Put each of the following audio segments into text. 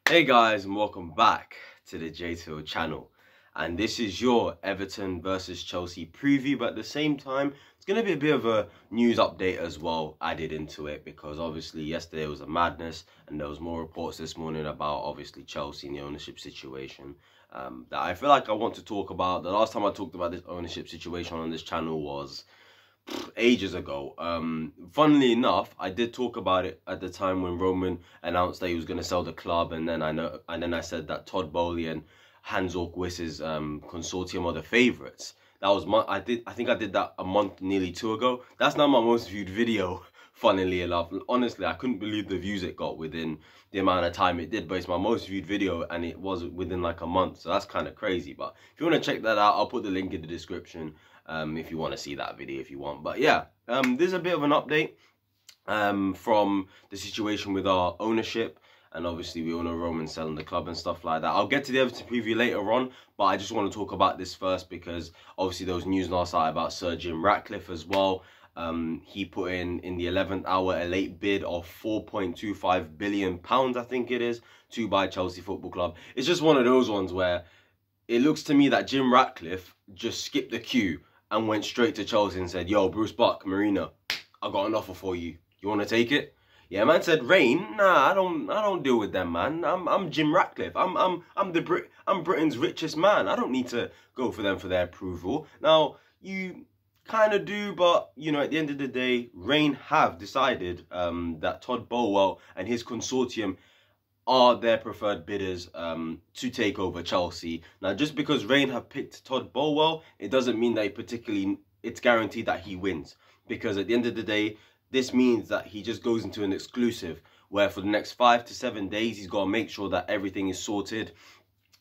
Hey guys, and welcome back to the J2 channel. And this is your Everton versus Chelsea preview, but at the same time, it's going to be a bit of a news update as well added into it, because obviously yesterday was a madness and there was more reports this morning about obviously Chelsea and the ownership situation that I feel like I want to talk about. The last time I talked about this ownership situation on this channel was ages ago. Funnily enough, I did talk about it at the time when Roman announced that he was going to sell the club, and then I said that Todd Boehly and Hansjörg Wyss's consortium are the favourites. That was I think I did that a month, nearly two ago. That's not my most viewed video, funnily enough. Honestly, I couldn't believe the views it got within the amount of time it did, but it's my most viewed video and it was within like a month, so that's kind of crazy. But if you want to check that out, I'll put the link in the description if you want to see that video if you want. But yeah, there's a bit of an update from the situation with our ownership, and obviously we all know Roman selling the club and stuff like that. I'll get to the Everton preview later on, but I just want to talk about this first because obviously there was news last night about Sir Ratcliffe as well. He put in the 11th hour a late bid of £4.25 billion, I think it is, to buy Chelsea Football Club. It's just one of those ones where it looks to me that Ratcliffe just skipped the queue and went straight to Chelsea and said, "Yo, Bruce Buck, Marina, I got an offer for you. You want to take it?" Yeah, man said, "Rain, nah, I don't deal with them, man. I'm Ratcliffe. I'm Britain's richest man. I don't need to go for them for their approval." Now, you kind of do, but you know, at the end of the day, Rain have decided that Todd Boehly and his consortium are their preferred bidders to take over Chelsea. Now, just because Rain have picked Todd Boehly, it doesn't mean that it's guaranteed that he wins. Because at the end of the day, this means that he just goes into an exclusive where for the next 5 to 7 days, he's got to make sure that everything is sorted.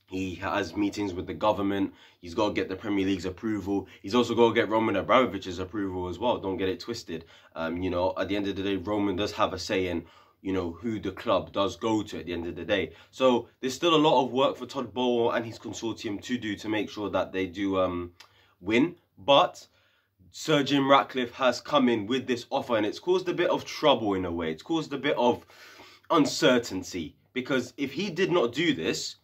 He has meetings with the government. He's got to get the Premier League's approval. He's also got to get Roman Abramovich's approval as well. Don't get it twisted. You know, at the end of the day, Roman does have a say in, you know, who the club does go to at the end of the day. So there's still a lot of work for Todd Boehly and his consortium to do to make sure that they do win. But Sir Ratcliffe has come in with this offer, and it's caused a bit of trouble in a way. It's caused a bit of uncertainty, because if he did not do this,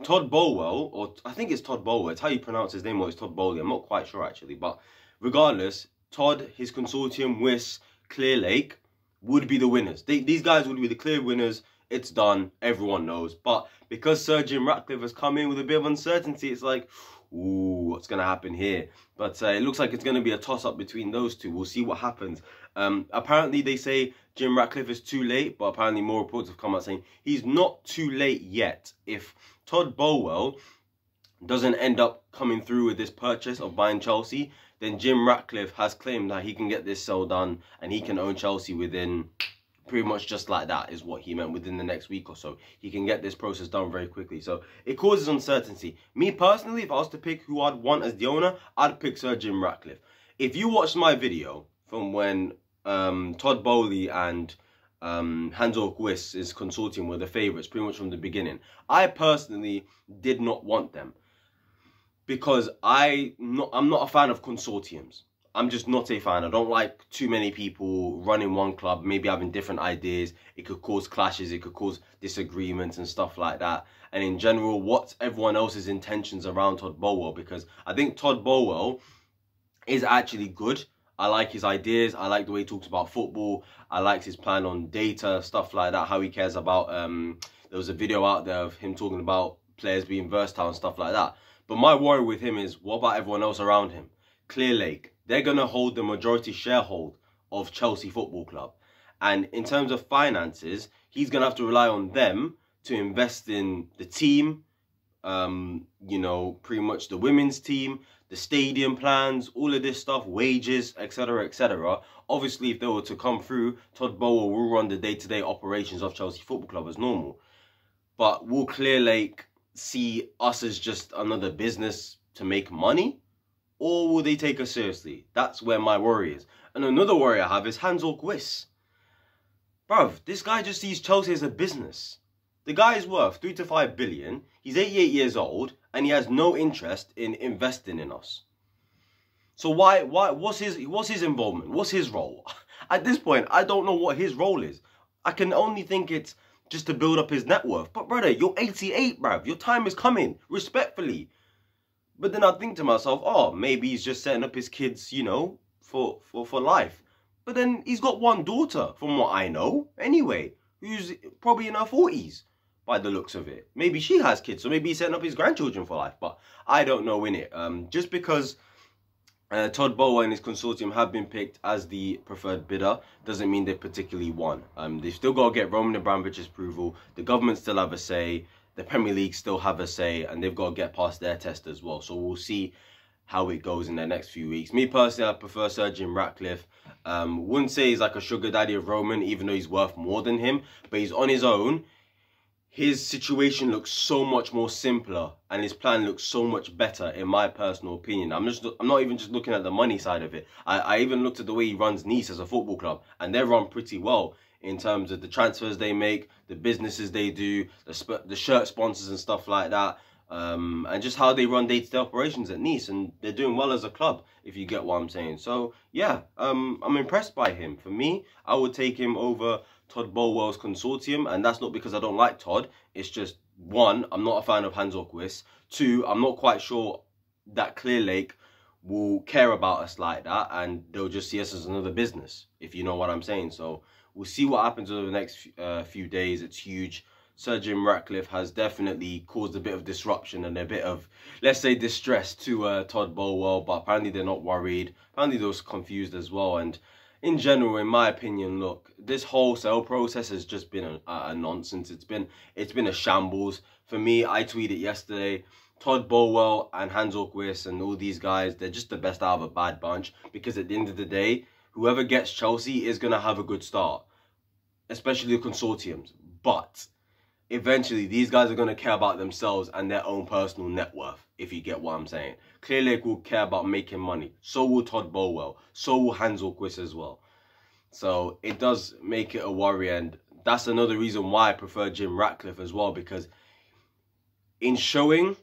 Todd Boehly, or I think it's Todd Boehly, it's how you pronounce his name, or it's Todd Boehly, I'm not quite sure actually, but regardless, Todd, his consortium, Wyss, Clear Lake, would be the winners. These guys would be the clear winners. It's done. Everyone knows. But because Sir Ratcliffe has come in with a bit of uncertainty, it's like, ooh, what's going to happen here? But it looks like it's going to be a toss-up between those two. We'll see what happens. Apparently, they say Ratcliffe is too late, but apparently more reports have come out saying he's not too late yet. If Todd Boehly doesn't end up coming through with this purchase of buying Chelsea, then Ratcliffe has claimed that he can get this sale done and he can own Chelsea within pretty much just like that, is what he meant, within the next week or so. He can get this process done very quickly. So it causes uncertainty. Me personally, if I was to pick who I'd want as the owner, I'd pick Sir Ratcliffe. If you watched my video from when Todd Boehly and Hansjörg Wyss's consortium were the favourites pretty much from the beginning, I personally did not want them. Because I'm not a fan of consortiums. I'm just not a fan. I don't like too many people running one club, maybe having different ideas. It could cause clashes, it could cause disagreements and stuff like that. And in general, what's everyone else's intentions around Todd Boehly? Because I think Todd Boehly is actually good. I like his ideas. I like the way he talks about football. I like his plan on data, stuff like that, how he cares about... there was a video out there of him talking about players being versatile and stuff like that. But my worry with him is, what about everyone else around him? Clear Lake, they're going to hold the majority sharehold of Chelsea Football Club. And in terms of finances, he's going to have to rely on them to invest in the team, you know, pretty much the women's team, the stadium plans, all of this stuff, wages, etc., etc. Obviously, if they were to come through, Todd Boehly will run the day-to-day operations of Chelsea Football Club as normal. But will Clear Lake see us as just another business to make money, or will they take us seriously? That's where my worry is. And another worry I have is Hansjörg Wyss. Bruv, this guy just sees Chelsea as a business. The guy is worth 3 to 5 billion. He's 88 years old and he has no interest in investing in us. So what's his involvement? What's his role? At this point, I don't know what his role is. I can only think it's just to build up his net worth. But brother, you're 88, bruv. Your time is coming, respectfully. But then I think to myself, oh, maybe he's just setting up his kids, you know, for life. But then he's got one daughter, from what I know, anyway, who's probably in her 40s, by the looks of it. Maybe she has kids, so maybe he's setting up his grandchildren for life. But I don't know, innit? Just because Todd Boehly and his consortium have been picked as the preferred bidder doesn't mean they particularly won. They've still got to get Roman Abramovich's approval. The government still have a say. The Premier League still have a say, and they've got to get past their test as well. So we'll see how it goes in the next few weeks. Me personally, I prefer Sir Jim Ratcliffe. Wouldn't say he's like a sugar daddy of Roman, even though he's worth more than him, but he's on his own. His situation looks so much more simpler, and his plan looks so much better, in my personal opinion. I'm not even just looking at the money side of it. I even looked at the way he runs Nice as a football club, and they run pretty well in terms of the transfers they make, the businesses they do, the shirt sponsors and stuff like that, and just how they run day-to-day operations at Nice, and they're doing well as a club, if you get what I'm saying. So yeah, I'm impressed by him. For me, I would take him over Todd Boehly's consortium, and that's not because I don't like Todd. It's just, one, I'm not a fan of Hansjörg Wyss. Two, I'm not quite sure that Clear Lake will care about us like that, and they'll just see us as another business, if you know what I'm saying. So we'll see what happens over the next few days. It's huge. Sir Jim Ratcliffe has definitely caused a bit of disruption and a bit of, let's say, distress to Todd Boehly, but apparently they're not worried. Apparently they're confused as well. And in general, in my opinion, look, this whole sale process has just been a nonsense. It's been a shambles. For me, I tweeted yesterday, Todd Boehly and Hansjörg Wyss and all these guys, they're just the best out of a bad bunch, because at the end of the day, whoever gets Chelsea is going to have a good start, especially the consortiums. But eventually, these guys are going to care about themselves and their own personal net worth, if you get what I'm saying. Clear Lake will care about making money. So will Todd Boehly. So will Hansjörg Wyss as well. So it does make it a worry, and that's another reason why I prefer Jim Ratcliffe as well, because in showing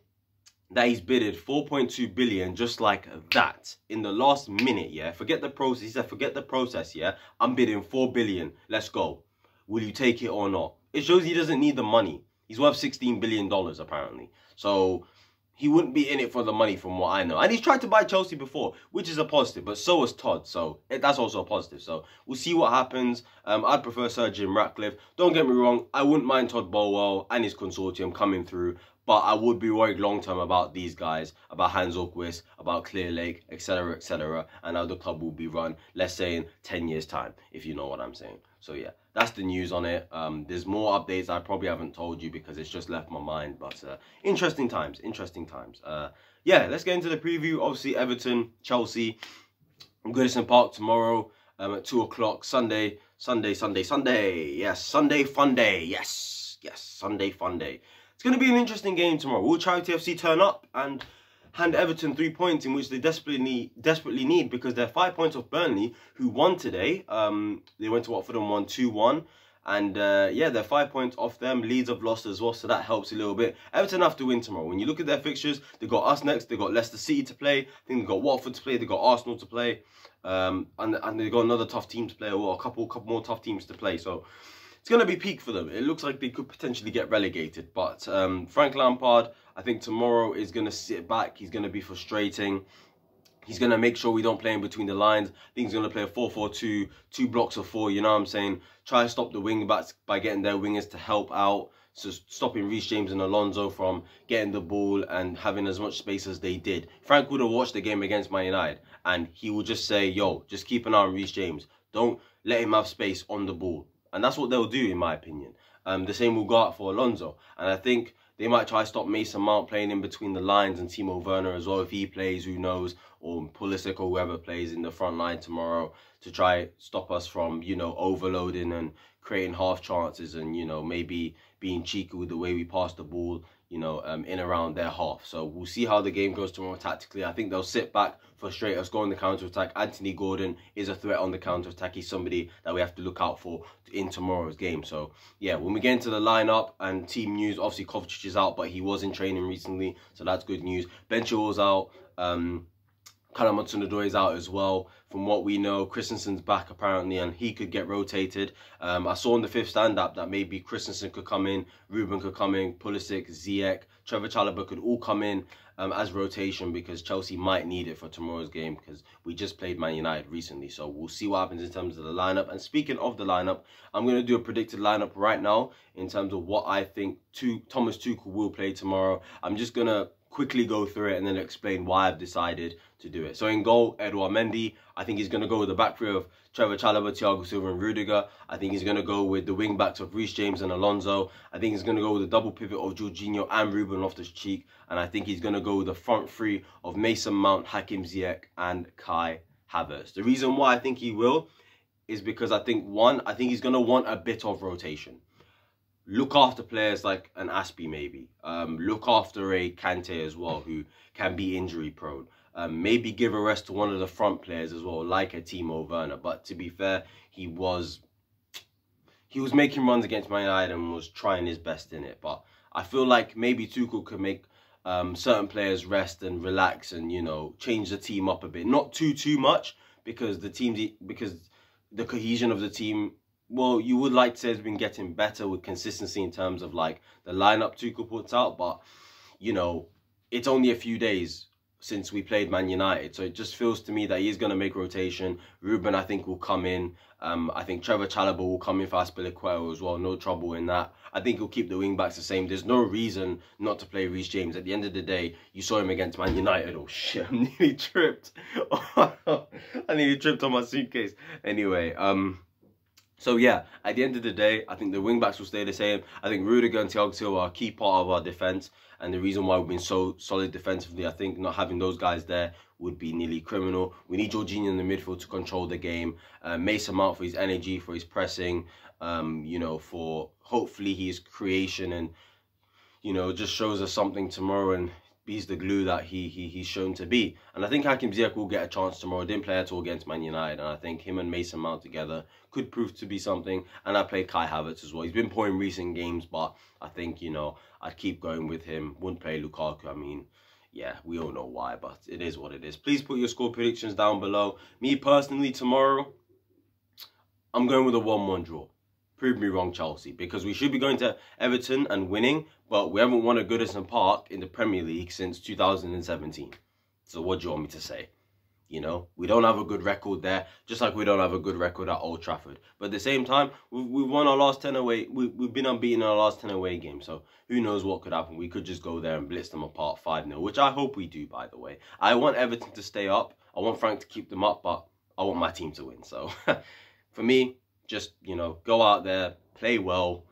that he's bidded 4.2 billion just like that in the last minute, yeah, forget the process. He said, forget the process, yeah, I'm bidding 4 billion. Let's go. Will you take it or not? It shows he doesn't need the money. He's worth $16 billion apparently. So he wouldn't be in it for the money, from what I know. And he's tried to buy Chelsea before, which is a positive. But so has Todd. So that's also a positive. So we'll see what happens. I'd prefer Sir Jim Ratcliffe. Don't get me wrong. I wouldn't mind Todd Boehly and his consortium coming through. But I would be worried long term about these guys, about Hansjörg Wyss, about Clear Lake, etc., and how the club will be run, let's say in 10 years' time, if you know what I'm saying. So yeah, that's the news on it. There's more updates I probably haven't told you because it's just left my mind. But interesting times, interesting times. Yeah, let's get into the preview. Obviously, Everton, Chelsea, Goodison Park tomorrow at 2 o'clock. Sunday. Yes, Sunday fun day. Yes, Sunday fun day. It's going to be an interesting game tomorrow. Will Charity FC turn up and hand Everton 3 points, in which they desperately need, because they're 5 points off Burnley, who won today. They went to Watford and won 2-1. And yeah, they're 5 points off them. Leeds have lost as well, so that helps a little bit. Everton have to win tomorrow. When you look at their fixtures, they've got us next. They've got Leicester City to play. I think they've got Watford to play. They've got Arsenal to play. And they've got another tough team to play, or a couple more tough teams to play. So it's going to be peak for them. It looks like they could potentially get relegated. But Frank Lampard, I think tomorrow is going to sit back. He's going to be frustrating. He's going to make sure we don't play in between the lines. I think he's going to play a 4-4-2, 2 blocks of 4, you know what I'm saying? Try to stop the wing backs by getting their wingers to help out. So stopping Reece James and Alonso from getting the ball and having as much space as they did. Frank would have watched the game against Man United and he would just say, yo, just keep an eye on Reece James. Don't let him have space on the ball. And that's what they'll do, in my opinion. The same will go out for Alonso. And I think they might try to stop Mason Mount playing in between the lines, and Timo Werner as well, if he plays, who knows, or Pulisic or whoever plays in the front line tomorrow, to try stop us from, you know, overloading and creating half chances and, you know, maybe being cheeky with the way we pass the ball, you know, in around their half. So we'll see how the game goes tomorrow tactically. I think they'll sit back, frustrate us, go on the counter-attack. Anthony Gordon is a threat on the counter-attack. He's somebody that we have to look out for in tomorrow's game. So, yeah, when we get into the lineup and team news, obviously Kovacic is out, but he was in training recently, so that's good news. Ben Chilwell's out. Callum Hudson-Odoi is out as well. From what we know, Christensen's back apparently, and he could get rotated. I saw in the fifth stand-up that maybe Christensen could come in, Ruben could come in, Pulisic, Ziyech, Trevor Chalobah could all come in as rotation, because Chelsea might need it for tomorrow's game, because we just played Man United recently. So we'll see what happens in terms of the lineup. And speaking of the lineup, I'm going to do a predicted lineup right now in terms of what I think Thomas Tuchel will play tomorrow. I'm just going to quickly go through it and then explain why I've decided to do it. So in goal, Edouard Mendy. I think he's going to go with the back three of Trevor Chalobah, Thiago Silva and Rudiger. I think he's going to go with the wing backs of Reece James and Alonso. I think he's going to go with the double pivot of Jorginho and Ruben Loftus-Cheek. And I think he's going to go with the front three of Mason Mount, Hakim Ziyech and Kai Havertz. The reason why I think he will is because I think he's going to want a bit of rotation. Look after players like an Aspie maybe. Look after a Kante as well, who can be injury prone. Maybe give a rest to one of the front players as well, like a Timo Werner. But to be fair, he was making runs against Man United and was trying his best in it. But I feel like maybe Tuchel could make certain players rest and relax and, you know, change the team up a bit. Not too much, because the cohesion of the team, well, you would like to say, has been getting better with consistency in terms of like the lineup Tuchel puts out. But, you know, it's only a few days since we played Man United, so it just feels to me that he's going to make rotation. Ruben, I think, will come in. I think Trevor Chalobah will come in for Azpilicueta as well. No trouble in that. I think he'll keep the wing backs the same. There's no reason not to play Reece James. At the end of the day, you saw him against Man United. Oh shit, I nearly tripped. I nearly tripped on my suitcase. Anyway, so yeah, at the end of the day, I think the wing backs will stay the same. I think Rudiger and Thiago Silva are a key part of our defence. And the reason why we've been so solid defensively, I think not having those guys there would be nearly criminal. We need Jorginho in the midfield to control the game. Mason Mount for his energy, for his pressing, you know, for hopefully his creation, and, you know, just shows us something tomorrow and he's the glue that he's shown to be. And I think Hakim Ziyech will get a chance tomorrow. Didn't play at all against Man United, and I think him and Mason Mount together could prove to be something. And I played Kai Havertz as well. He's been poor in recent games, but I think, you know, I'd keep going with him. Wouldn't play Lukaku. I mean, yeah, we all know why, but it is what it is. Please put your score predictions down below. Me personally, tomorrow, I'm going with a 1-1 draw. Prove me wrong, Chelsea, because we should be going to Everton and winning, but we haven't won at Goodison Park in the Premier League since 2017. So what do you want me to say? You know, we don't have a good record there, just like we don't have a good record at Old Trafford. But at the same time, we've won our last 10 away. We've been unbeaten in our last 10 away games. So who knows what could happen? We could just go there and blitz them apart 5-0, which I hope we do, by the way. I want Everton to stay up. I want Frank to keep them up, but I want my team to win. So for me, just, you know, go out there, play well,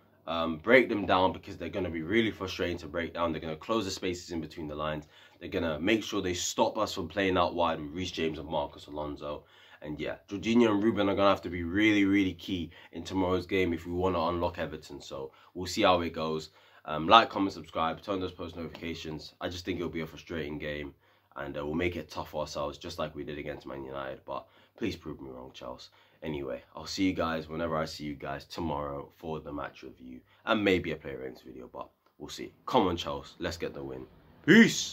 break them down, because they're going to be really frustrating to break down. They're going to close the spaces in between the lines. They're going to make sure they stop us from playing out wide with Reece James and Marcus Alonso. And yeah, Jorginho and Ruben are going to have to be really key in tomorrow's game if we want to unlock Everton. So we'll see how it goes. Like, comment, subscribe, turn those post notifications. I just think it'll be a frustrating game, and we'll make it tough for ourselves, just like we did against Man United. But please prove me wrong, Chelsea. Anyway, I'll see you guys whenever I see you guys tomorrow for the match review and maybe a player ratings video, but we'll see. Come on, Chelsea, let's get the win. Peace!